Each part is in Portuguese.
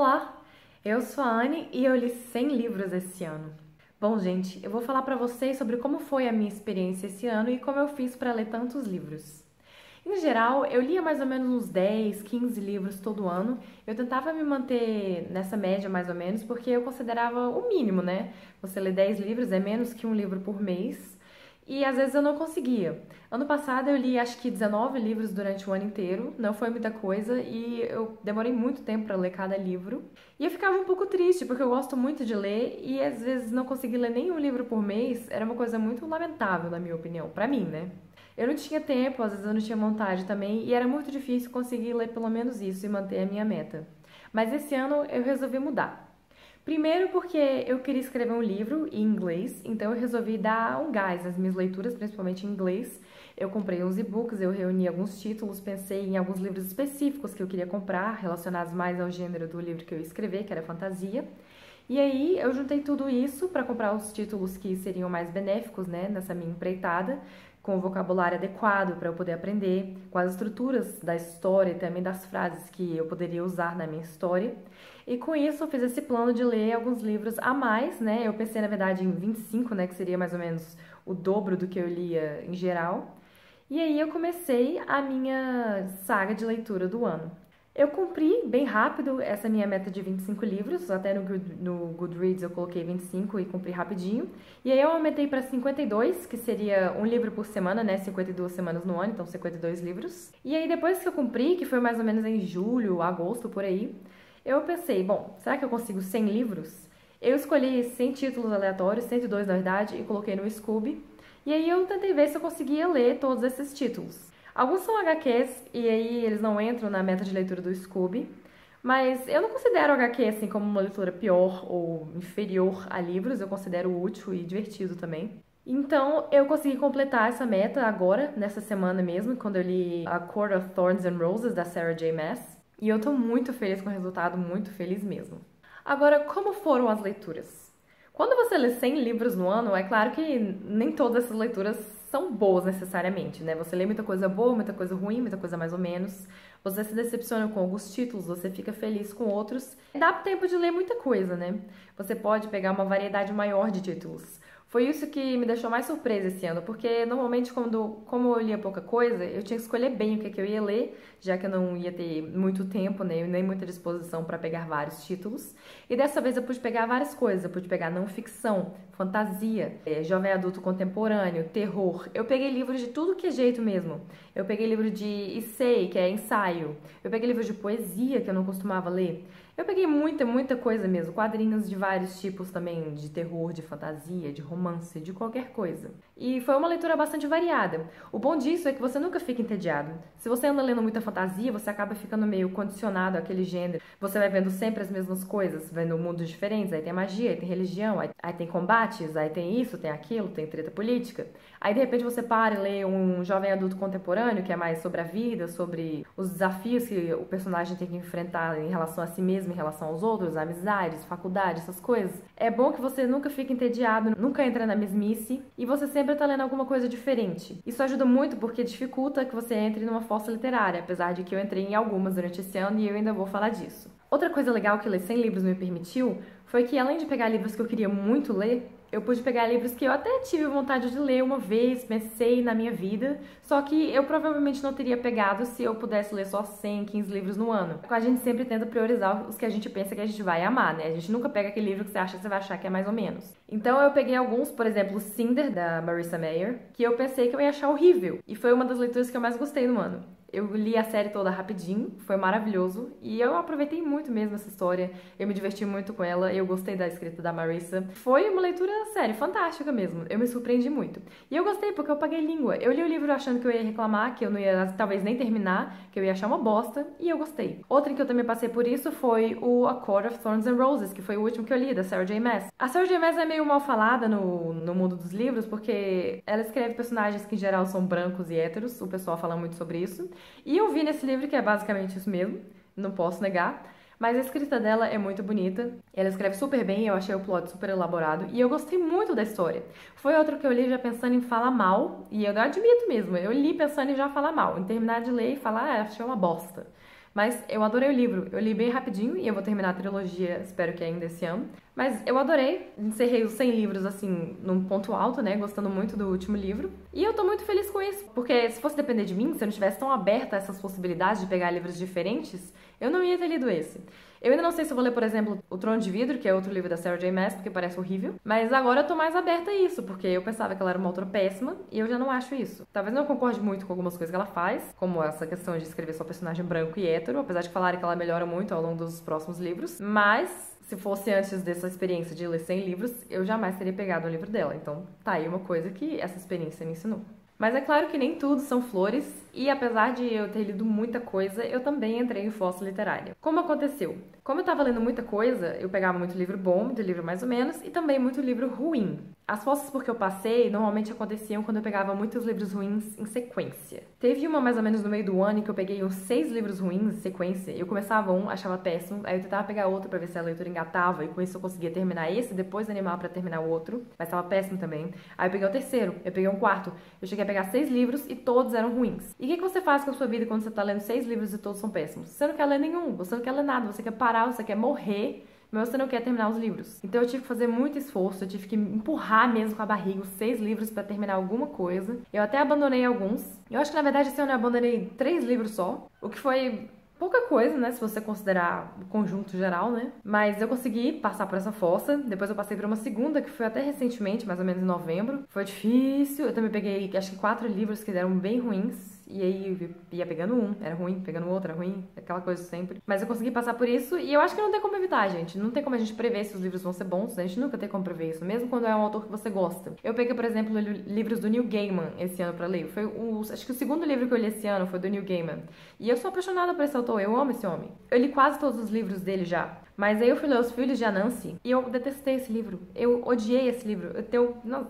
Olá, eu sou a Anne e eu li 100 livros esse ano. Bom, gente, eu vou falar pra vocês sobre como foi a minha experiência esse ano e como eu fiz pra ler tantos livros. Em geral, eu lia mais ou menos uns 10, 15 livros todo ano. Eu tentava me manter nessa média mais ou menos porque eu considerava o mínimo, né? Você lê 10 livros é menos que um livro por mês. E às vezes eu não conseguia. Ano passado eu li acho que 19 livros durante o ano inteiro, não foi muita coisa e eu demorei muito tempo para ler cada livro. E eu ficava um pouco triste porque eu gosto muito de ler e às vezes não conseguir ler nenhum livro por mês era uma coisa muito lamentável, na minha opinião, pra mim, né? Eu não tinha tempo, às vezes eu não tinha vontade também e era muito difícil conseguir ler pelo menos isso e manter a minha meta. Mas esse ano eu resolvi mudar. Primeiro porque eu queria escrever um livro em inglês, então eu resolvi dar um gás nas minhas leituras, principalmente em inglês. Eu comprei uns e-books, eu reuni alguns títulos, pensei em alguns livros específicos que eu queria comprar, relacionados mais ao gênero do livro que eu ia escrever, que era fantasia. E aí eu juntei tudo isso para comprar os títulos que seriam mais benéficos, né, nessa minha empreitada, com o vocabulário adequado para eu poder aprender, com as estruturas da história e também das frases que eu poderia usar na minha história. E com isso eu fiz esse plano de ler alguns livros a mais, né? Eu pensei na verdade em 25, né, que seria mais ou menos o dobro do que eu lia em geral. E aí eu comecei a minha saga de leitura do ano. Eu cumpri bem rápido essa minha meta de 25 livros, até no Goodreads eu coloquei 25 e cumpri rapidinho. E aí eu aumentei para 52, que seria um livro por semana, né? 52 semanas no ano, então 52 livros. E aí depois que eu cumpri, que foi mais ou menos em julho, agosto, por aí, eu pensei, bom, será que eu consigo 100 livros? Eu escolhi 100 títulos aleatórios, 102 na verdade, e coloquei no Scooby. E aí eu tentei ver se eu conseguia ler todos esses títulos. Alguns são HQs e aí eles não entram na meta de leitura do Scooby, mas eu não considero HQ assim como uma leitura pior ou inferior a livros, eu considero útil e divertido também. Então eu consegui completar essa meta agora, nessa semana mesmo, quando eu li A Court of Thorns and Roses, da Sarah J. Maas, e eu tô muito feliz com o resultado, muito feliz mesmo. Agora, como foram as leituras? Quando você lê 100 livros no ano, é claro que nem todas essas leituras são boas necessariamente, né? Você lê muita coisa boa, muita coisa ruim, muita coisa mais ou menos. Você se decepciona com alguns títulos, você fica feliz com outros. Dá tempo de ler muita coisa, né? Você pode pegar uma variedade maior de títulos. Foi isso que me deixou mais surpresa esse ano, porque normalmente como eu lia pouca coisa, eu tinha que escolher bem o que eu ia ler, já que eu não ia ter muito tempo, né, nem muita disposição para pegar vários títulos. E dessa vez eu pude pegar várias coisas, eu pude pegar não ficção, fantasia, jovem adulto contemporâneo, terror. Eu peguei livros de tudo que é jeito mesmo. Eu peguei livro de issei, que é ensaio. Eu peguei livros de poesia que eu não costumava ler. Eu peguei muita coisa mesmo, quadrinhos de vários tipos também, de terror, de fantasia, de romance, de qualquer coisa. E foi uma leitura bastante variada. O bom disso é que você nunca fica entediado. Se você anda lendo muita fantasia, você acaba ficando meio condicionado àquele gênero. Você vai vendo sempre as mesmas coisas, vendo mundos diferentes, aí tem magia, aí tem religião, aí tem combates, aí tem isso, tem aquilo, tem treta política. Aí de repente você para e lê um jovem adulto contemporâneo, que é mais sobre a vida, sobre os desafios que o personagem tem que enfrentar em relação a si mesmo, em relação aos outros, amizades, faculdade, essas coisas. É bom que você nunca fique entediado, nunca entra na mesmice e você sempre tá lendo alguma coisa diferente. Isso ajuda muito porque dificulta que você entre numa fossa literária, apesar de que eu entrei em algumas durante esse ano e eu ainda vou falar disso. Outra coisa legal que ler 100 livros me permitiu foi que, além de pegar livros que eu queria muito ler, eu pude pegar livros que eu até tive vontade de ler uma vez, pensei na minha vida, só que eu provavelmente não teria pegado se eu pudesse ler só 100, 15 livros no ano. A gente sempre tenta priorizar os que a gente pensa que a gente vai amar, né? A gente nunca pega aquele livro que você acha que você vai achar que é mais ou menos. Então eu peguei alguns, por exemplo, Cinder, da Marissa Mayer, que eu pensei que eu ia achar horrível, e foi uma das leituras que eu mais gostei no ano. Eu li a série toda rapidinho, foi maravilhoso, e eu aproveitei muito mesmo essa história, eu me diverti muito com ela, eu gostei da escrita da Marissa. Foi uma leitura, sério, fantástica mesmo, eu me surpreendi muito. E eu gostei porque eu paguei língua, eu li o livro achando que eu ia reclamar, que eu não ia talvez nem terminar, que eu ia achar uma bosta, e eu gostei. Outra em que eu também passei por isso foi o A Court of Thorns and Roses, que foi o último que eu li, da Sarah J. Maas. A Sarah J. Maas é meio mal falada no mundo dos livros, porque ela escreve personagens que em geral são brancos e héteros, o pessoal fala muito sobre isso. E eu vi nesse livro que é basicamente isso mesmo, não posso negar, mas a escrita dela é muito bonita, ela escreve super bem, eu achei o plot super elaborado e eu gostei muito da história. Foi outro que eu li já pensando em falar mal, e eu admito mesmo, eu li pensando em já falar mal, em terminar de ler e falar, achei uma bosta. Mas eu adorei o livro. Eu li bem rapidinho e eu vou terminar a trilogia, espero que ainda esse ano. Mas eu adorei, encerrei os 100 livros assim, num ponto alto, né, gostando muito do último livro. E eu tô muito feliz com isso, porque se fosse depender de mim, se eu não tivesse tão aberta a essas possibilidades de pegar livros diferentes, eu não ia ter lido esse. Eu ainda não sei se eu vou ler, por exemplo, O Trono de Vidro, que é outro livro da Sarah J. Maas, porque parece horrível. Mas agora eu tô mais aberta a isso, porque eu pensava que ela era uma autora péssima e eu já não acho isso. Talvez não concorde muito com algumas coisas que ela faz, como essa questão de escrever só personagem branco e hétero, apesar de falarem que ela melhora muito ao longo dos próximos livros. Mas se fosse antes dessa experiência de ler 100 livros, eu jamais teria pegado um livro dela. Então tá aí uma coisa que essa experiência me ensinou. Mas é claro que nem tudo são flores, e apesar de eu ter lido muita coisa, eu também entrei em fossa literária. Como aconteceu? Como eu tava lendo muita coisa, eu pegava muito livro bom, muito livro mais ou menos, e também muito livro ruim. As fossas por que eu passei normalmente aconteciam quando eu pegava muitos livros ruins em sequência. Teve uma mais ou menos no meio do ano em que eu peguei uns 6 livros ruins em sequência. Eu começava um, achava péssimo, aí eu tentava pegar outro pra ver se a leitura engatava, e com isso eu conseguia terminar esse, depois animar pra terminar o outro, mas tava péssimo também. Aí eu peguei o terceiro, eu peguei um quarto, eu cheguei a pegar 6 livros e todos eram ruins. E o que você faz com a sua vida quando você tá lendo 6 livros e todos são péssimos? Você não quer ler nenhum, você não quer ler nada, você quer parar, você quer morrer, mas você não quer terminar os livros. Então eu tive que fazer muito esforço, eu tive que empurrar mesmo com a barriga os 6 livros pra terminar alguma coisa. Eu até abandonei alguns. Eu acho que na verdade esse ano eu abandonei 3 livros só, o que foi pouca coisa, né, se você considerar o conjunto geral, né? Mas eu consegui passar por essa fossa. Depois eu passei por uma segunda, que foi até recentemente, mais ou menos em novembro. Foi difícil. Eu também peguei, acho que 4 livros que eram bem ruins. E aí ia pegando um, era ruim, pegando outro, era ruim, aquela coisa sempre. Mas eu consegui passar por isso e eu acho que não tem como evitar, gente. Não tem como a gente prever se os livros vão ser bons, a gente nunca tem como prever isso, mesmo quando é um autor que você gosta. Eu peguei, por exemplo, livros do Neil Gaiman esse ano pra ler. Foi acho que o segundo livro que eu li esse ano foi do Neil Gaiman. E eu sou apaixonada por esse autor, eu amo esse homem. Eu li quase todos os livros dele já. Mas aí eu fui ler Os Filhos de Anansi e eu detestei esse livro. Eu odiei esse livro.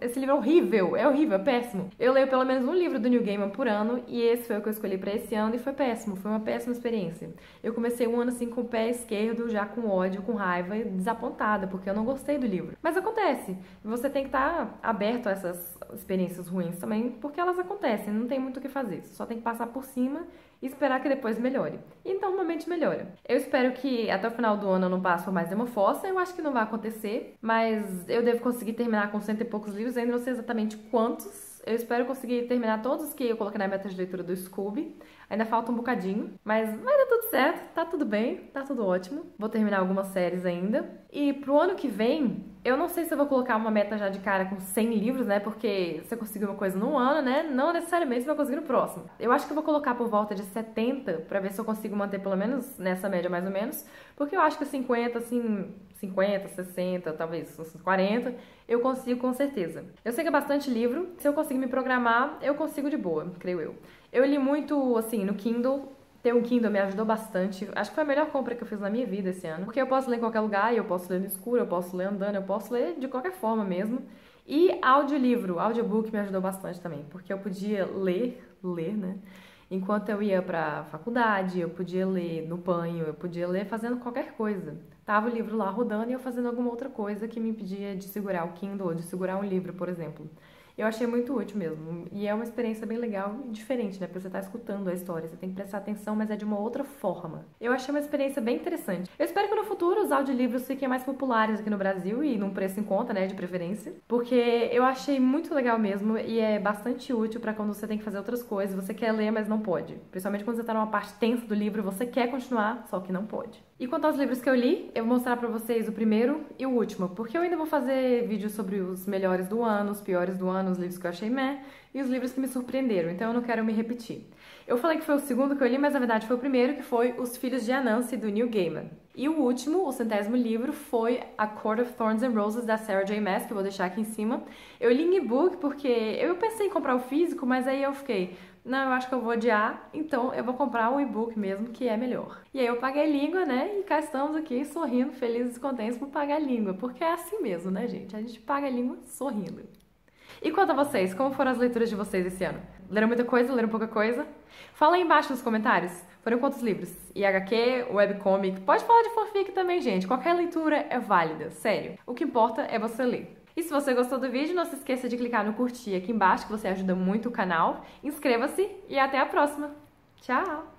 Esse livro é horrível, é péssimo. Eu leio pelo menos um livro do Neil Gaiman por ano e esse foi o que eu escolhi pra esse ano e foi péssimo, foi uma péssima experiência. Eu comecei um ano assim com o pé esquerdo, já com ódio, com raiva e desapontada, porque eu não gostei do livro. Mas acontece, você tem que estar aberto a essas experiências ruins também, porque elas acontecem, não tem muito o que fazer. Você só tem que passar por cima e esperar que depois melhore. E normalmente melhora. Eu espero que até o final do ano eu não passe por mais nenhuma fossa, eu acho que não vai acontecer, mas eu devo conseguir terminar com 100 e poucos livros, ainda não sei exatamente quantos. Eu espero conseguir terminar todos que eu coloquei na meta de leitura do Scooby. Ainda falta um bocadinho, mas vai dar tudo certo, tá tudo bem, tá tudo ótimo. Vou terminar algumas séries ainda. E pro ano que vem, eu não sei se eu vou colocar uma meta já de cara com 100 livros, né? Porque você conseguiu uma coisa num ano, né? Não necessariamente você vai conseguir no próximo. Eu acho que eu vou colocar por volta de 70 pra ver se eu consigo manter pelo menos nessa média mais ou menos. Porque eu acho que 50, assim, 50, 60, talvez uns 40, eu consigo com certeza. Eu sei que é bastante livro, se eu conseguir me programar, eu consigo de boa, creio eu. Eu li muito, assim, no Kindle. Ter um Kindle me ajudou bastante. Acho que foi a melhor compra que eu fiz na minha vida esse ano. Porque eu posso ler em qualquer lugar, eu posso ler no escuro, eu posso ler andando, eu posso ler de qualquer forma mesmo. E audiobook me ajudou bastante também. Porque eu podia ler, né? Enquanto eu ia pra faculdade, eu podia ler no banho, eu podia ler fazendo qualquer coisa. Tava o livro lá rodando e eu fazendo alguma outra coisa que me impedia de segurar o Kindle ou de segurar um livro, por exemplo. Eu achei muito útil mesmo. E é uma experiência bem legal e diferente, né? Porque você tá escutando a história, você tem que prestar atenção, mas é de uma outra forma. Eu achei uma experiência bem interessante. Eu espero que no futuro os audiolivros fiquem mais populares aqui no Brasil e num preço em conta, né? De preferência. Porque eu achei muito legal mesmo e é bastante útil pra quando você tem que fazer outras coisas, você quer ler, mas não pode. Principalmente quando você tá numa parte tensa do livro, você quer continuar, só que não pode. E quanto aos livros que eu li, eu vou mostrar pra vocês o primeiro e o último, porque eu ainda vou fazer vídeos sobre os melhores do ano, os piores do ano, os livros que eu achei meh, e os livros que me surpreenderam, então eu não quero me repetir. Eu falei que foi o segundo que eu li, mas na verdade foi o primeiro, que foi Os Filhos de Anansi, do Neil Gaiman. E o último, o 100º livro, foi A Court of Thorns and Roses, da Sarah J. Maas, que eu vou deixar aqui em cima. Eu li em e-book porque eu pensei em comprar o físico, mas aí eu fiquei... Não, eu acho que eu vou adiar, então eu vou comprar o e-book mesmo, que é melhor. E aí eu paguei língua, né? E cá estamos aqui sorrindo, felizes e contentes por pagar língua. Porque é assim mesmo, né, gente? A gente paga língua sorrindo. E quanto a vocês, como foram as leituras de vocês esse ano? Leram muita coisa? Leram pouca coisa? Fala aí embaixo nos comentários. Foram quantos livros? IHQ, webcomic? Pode falar de fanfic também, gente. Qualquer leitura é válida, sério. O que importa é você ler. E se você gostou do vídeo, não se esqueça de clicar no curtir aqui embaixo, que você ajuda muito o canal. Inscreva-se e até a próxima. Tchau!